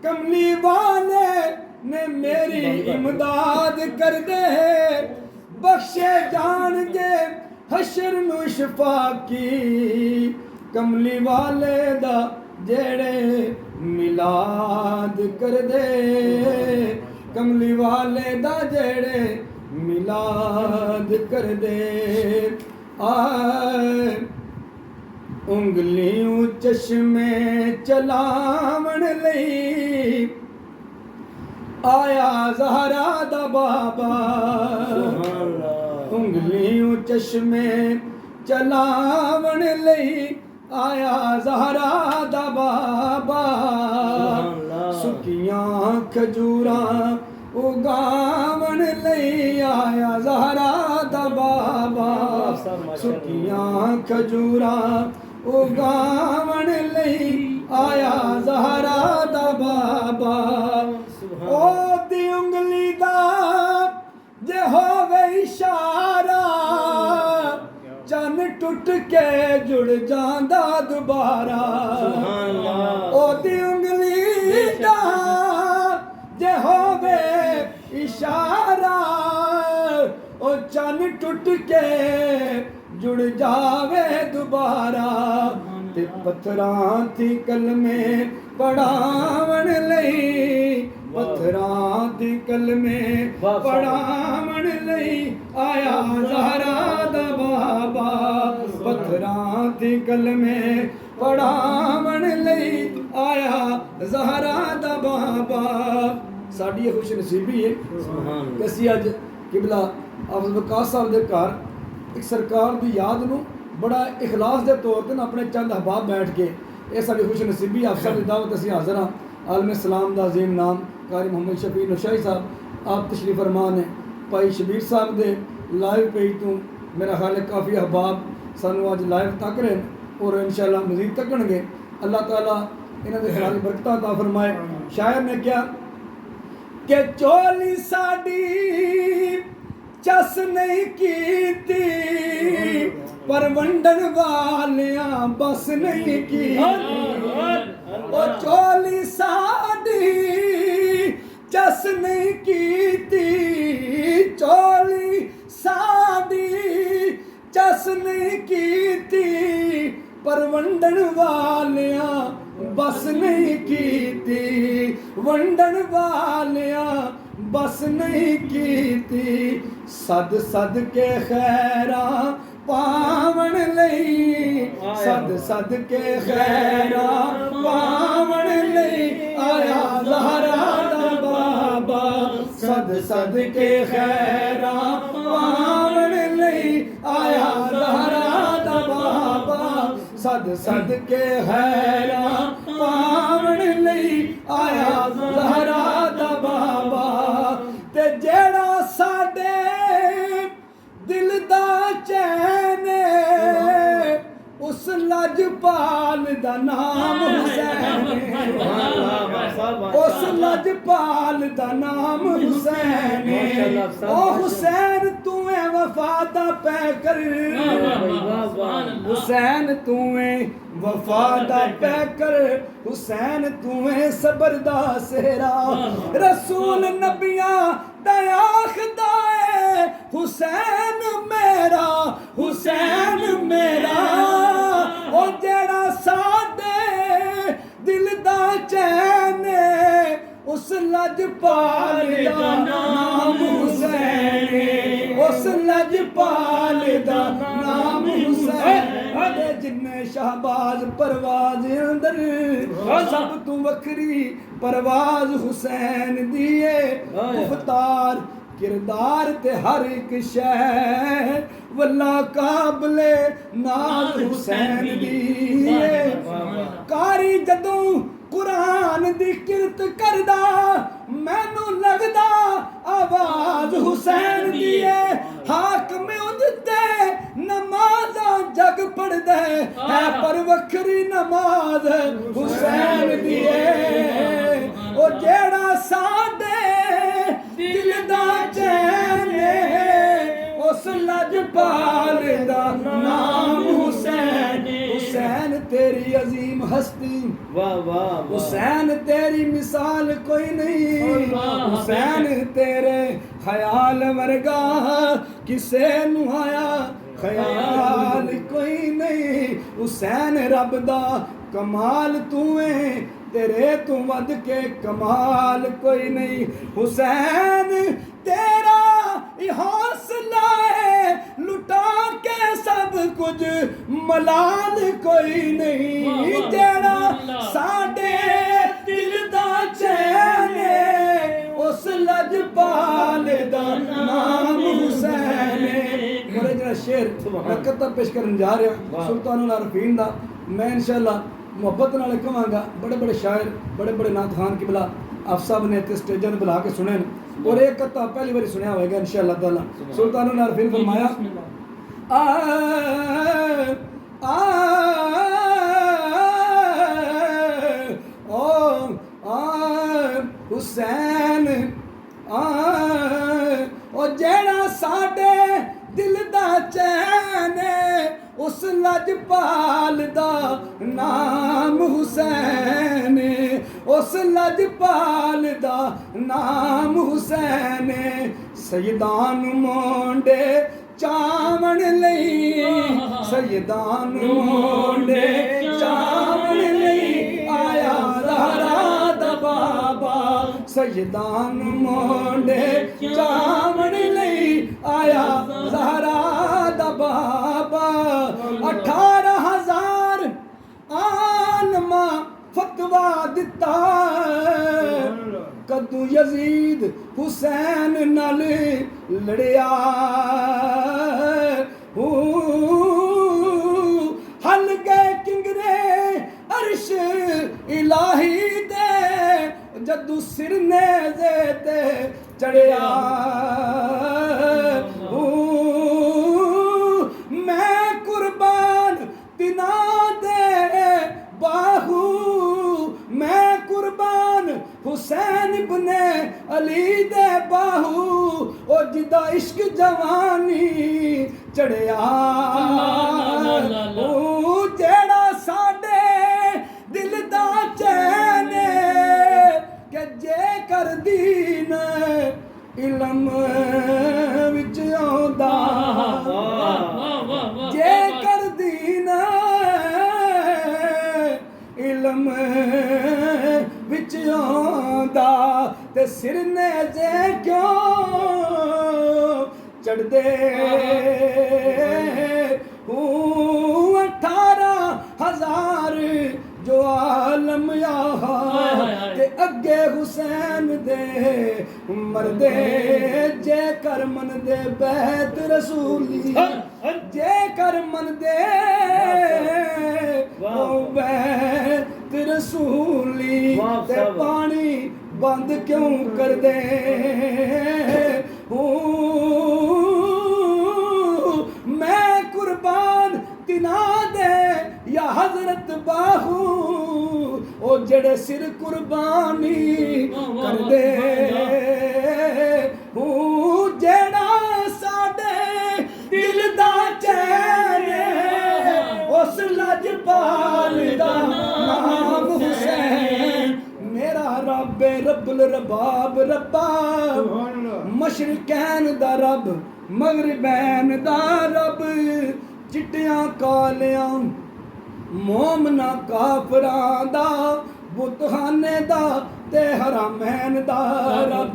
कमली वाले ने मेरी इमदाद कर दे बख्शे जान के हशर नु शफा की कमली वाले दा जेड़े मिलाद कर दे कमली वाले दा जेड़े मिलाद कर दे आए उंगलियों चश्मे चलावन लई आया ज़हरा दा बाबा उंगलियों चश्मे चलावन लई आया ज़हरा दा बाबा सुकियां खजूरां उगावन लई आया ज़हरा दा बाबा सुकियां खजूरां उगावन लई आया ज़हरा दा बाबा ओ दी उंगली दा जे होवे इशारा चन टुट के जुड़ जांदा दोबारा ओ दी उंगली दा जे होवे इशारा ओ चन टुट के जुड़ जावे दोबारा ते पत्थरां थी कलमे पढ़ावन लई पत्थरां थी कलमे पढ़ावन लई आया ज़हरा दा बाबा पत्थरां थी कलमे पढ़ावन लई आया ज़हरा दा बाबा साडी खुश नसीबी है कि ਅਸੀਂ ਅੱਜ ਕਿਬਲਾ ਅਫਜ਼ਲ ਵਕਾਸ ਸਾਹਿਬ ਦੇ ਘਰ एक सरकार की याद ਨੂੰ बड़ा इखलास के तौर पर अपने चंद अहबाब बैठ के ये साड़ी खुश नसीबी अफसर की दावत असी हाजिर हाँ आलम इस्लाम का अजीम नाम कारी मोहम्मद शफी नौशाही साहब आप तशरीफ फरमान है भाई शबीर साहब के लाइव पेज तो मेरा ख्याल है काफ़ी अहबाब सानू अज लाइव तक रहे और इंशाअल्लाह मजीद तकणगे अल्लाह ताला इन्होंने ख्याल बरकत अता फरमाए शायर ने क्या कि चोली साड़ी चस नहीं कीती पर वंडन वालियां बस नहीं की ओ चोली साड़ी चस नहीं कीती चोली साड़ी चस नहीं कीती पर वंडन वालियां बस नहीं कीती वंडन वालियां बस नहीं कीती सद सद के खैरा पावन लई सद सद के खैरा पावन लई आया ज़हरा दा बाबा सद सद के खैरा पावन लई आया ज़हरा दा बाबा सद सद के खैरा पावन लई आया ज़हरा दा बाबा ते जेड़ा साडे दिल दा चैन उस लजपाल दा नाम हुसैन उस लजपाल दा नाम हुसैन ओ हुसैन तूए वफा दा पैकर हुसैन तूए वफा दा पैकर हुसैन तूए सबर दा सेहरा रसूल नबियां दा आखदा है हुसैन मेरा ओ जेड़ा साडे दिल दा चैन उस लजपाल दा नाम हुसैन उस लजपाल दा नाम हुसैन अरे जिन्ने शहबाज परवाज अंदर सब तू वखरी परवाज हुसैन दिए मुख्तार किरदार ते हर एक शहर वल्ला काबले नाज हुसैन दिए कारी जदों कुरान दी किरत करदा मैनू लगदा आवाज हुसैन दिए हाकम उदते नमाज़ां जग पढ़दे है पर वखरी नमाज हुसैन दिए ओ जेड़ा साडे दिल दा चैन उस लजपाल दा नाम हुसैन हुसैन तेरी अजीम हस्ती वाह वाह हुसैन तेरी मिसाल कोई नहीं, हुसैन तेरे ख्याल वर्गा किसे नु आया ख्याल कोई नहीं। हुसैन रब दा कमाल तू है, तेरे तू वध के कमाल कोई नहीं। हुसैन तेरा हौसला है, लुटा के सब कुछ मलाल कोई नहीं। तेरा साडे दिल दा चैन उस लजपाल दा नाम हुसैन। मेरे जरा शेर मैं कत्ता पेश करन जा रहा सुल्तानुल आरफीन दा। मैं इंशाअल्लाह मुहब्बत नाल कहांगा, बड़े बड़े शायर बड़े बड़े नात खान किबला आप सब ने इत्थे स्टेजां ते बुला के सुने और एक कत्ता पहली बारी सुनया होएगा इंशाअल्लाह ताला। सुल्तानुल आरफीन फरमाया आ आ ओ हुसैन ओ जेड़ा साडे दिल दा चैन उस लजपाल दा नाम हुसैन, उस लजपाल दा नाम हुसैन। सैयदान मोंडे चावण लई, सैयदान मोंडे चावण लई आया ज़हरा दा बाबा। सैयदान मोंडे चावण लई आया ज़हरा दा बाबा। 18,000 आलमा फतवा दिता, कदू यजीद हुसैन नाल लड़िया। हल गए किंगरे अर्श इलाही दे, जदू सिर नेज़े ते चढ़िया। मैं कुर्बान तिना दे बाहू, मैं कुर्बान हुसैन इब्ने अली दे बाहू। ओ जिदा इश्क जवानी चढ़िया, ओ जेड़ा साडे दिल दा चैन के जे कर दीन इलम विच आंदा, जे कर दीन इलम विच आंदा ते सिर नेज़े क्यों चढ़दे। 18,000 जो आलम यहाँ ते अगे हुसैन दे मरदे। जे कर मन दे बैत रसूली, जे कर मन दे ओ बैत रसूली ते पानी बंद क्यों कर दे। मैं कुर्बान तिना दे या हजरत बाहू, ओ जड़े सिर कुर्बानी कर दे। जेड़ा साडे दिल दा चैन उस लजपाल दा नाम हुसैन। मेरा रब रब्बुल रबाब रब्बा, मशरिकैन दा रब मगरिबैन दा रब। चिट्टियां कालियां मोमना काफरां दा, बुतखाने दा ते हरामैन दा रब।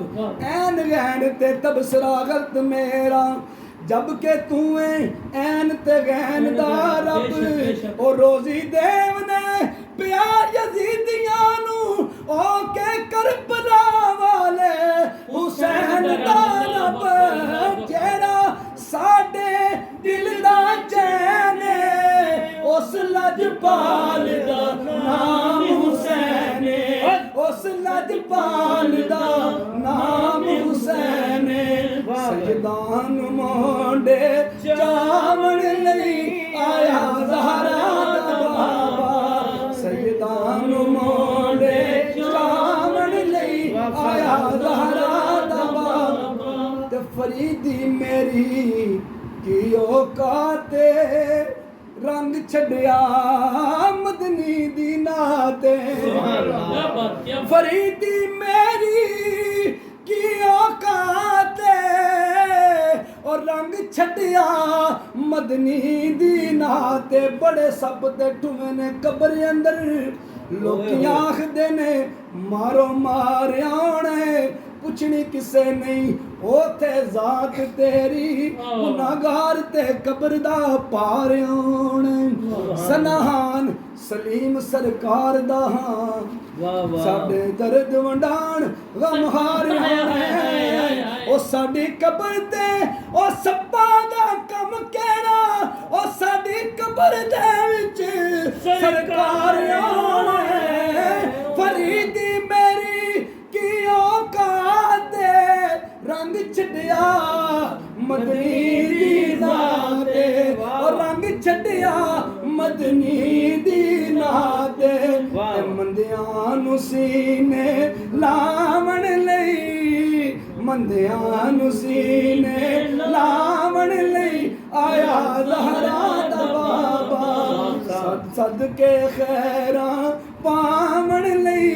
ऐन गैन ते तबसरा गलत मेरा, जबकि तू ऐन ते गैन दा रब। ओ रोजी देव ने पिया यजीदियां नू ओ के करबला वाले हुसैन दा रब। जेड़ा साडे दिल दा चैन उस लजपाल दा नाम हुसैन, उस लजपाल दा नाम हुसैन। सैयदान मोंडे चावण लई आया ज़हरा दा बाबा। सैयदान मोंडे चावण लई आया ज़हरा दा बाबा। ते फरीदी मेरी की औकात रंग छड़िया मदनी दी नाते फरीदी मेरी की औकात और रंग छड़िया मदनी दी नाते बड़े सब ते ठुमे ने कब्र अंदर लोकी आखदे ने मारो मारियाने पुछनी किसे नहीं ओथे जात तेरी गुनाहगार ते कब्र दा पार आने सनहान सलीम सरकार दा साडे दर्द वंडाण गम हार आने ओ साडी कब्र ते ओ सप्पा दा कम कहना ओ साडी कब्र दे विच सरकार आने फरीदी मेरी की औकात रंग छड़िया मदनी दी नाते और रंग छड़िया मदनी दी नाते मंदियां नू सीने लावण लई मंदियां नू सीने लावण लई आया ज़हरा दा बाबा सद के खैरां पावण लई